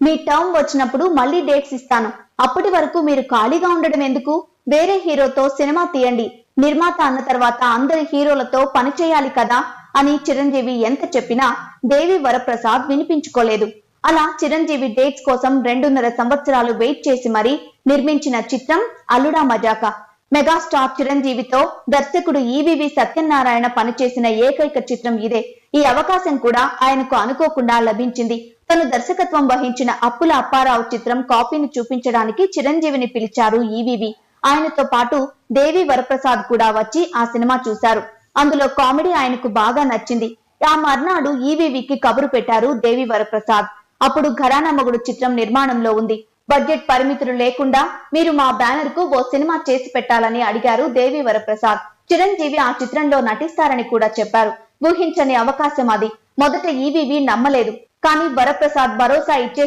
మీ term వచ్చినప్పుడు మళ్ళీ dates ఇస్తాను. అప్పటి వరకు మీరు ఖాళీగా ఉండడం ఎందుకు? వేరే హీరోతో సినిమా తీయండి. నిర్మాత అన్న తర్వాత అందరి హీరోలతో పనిచేయాలి కదా అని చిరంజీవి ఎంత చెప్పినా దేవి వరప్రసాద్ వినిపించుకోలేదు. అలా చిరంజీవి డేట్స్ కోసం 2.5 సంవత్సరాలు వెయిట్ చేసి మరీ నిర్మించిన చిత్రం అల్లుడా మజాకా. మెగాస్టార్ చిరంజీవితో దర్శకుడు ఈవీవి సత్యనారాయణ పనిచేసిన ఏకైక చిత్రం ఇదే. ఈ అవకాశం కూడా ఆయనకు అనుకోకుండా లభించింది. తను దర్శకత్వం వహించిన అప్పుల అప్పారావు చిత్రం కాపీని చూపించడానికి చిరంజీవిని పిలిచారు ఈవీవి. ఆయనతో పాటు దేవి వరప్రసాద్ కూడా వచ్చి ఆ సినిమా చూశారు. అందులో కామెడీ ఆయనకు బాగా నచ్చింది. ఆ మర్నాడు ఈవీవికి కబురు పెట్టారు దేవి వరప్రసాద్. అప్పుడు ఘరానా మొగుడు చిత్రం నిర్మాణంలో ఉంది. బడ్జెట్ పరిమితులు లేకుండా మీరు మా బ్యానర్ కు ఓ సినిమా చేసి పెట్టాలని అడిగారు దేవి వరప్రసాద్. చిరంజీవి ఆ చిత్రంలో నటిస్తారని కూడా చెప్పారు. ఊహించని అవకాశం అది. మొదట ఈవీవి నమ్మలేదు. కానీ వరప్రసాద్ భరోసా ఇచ్చే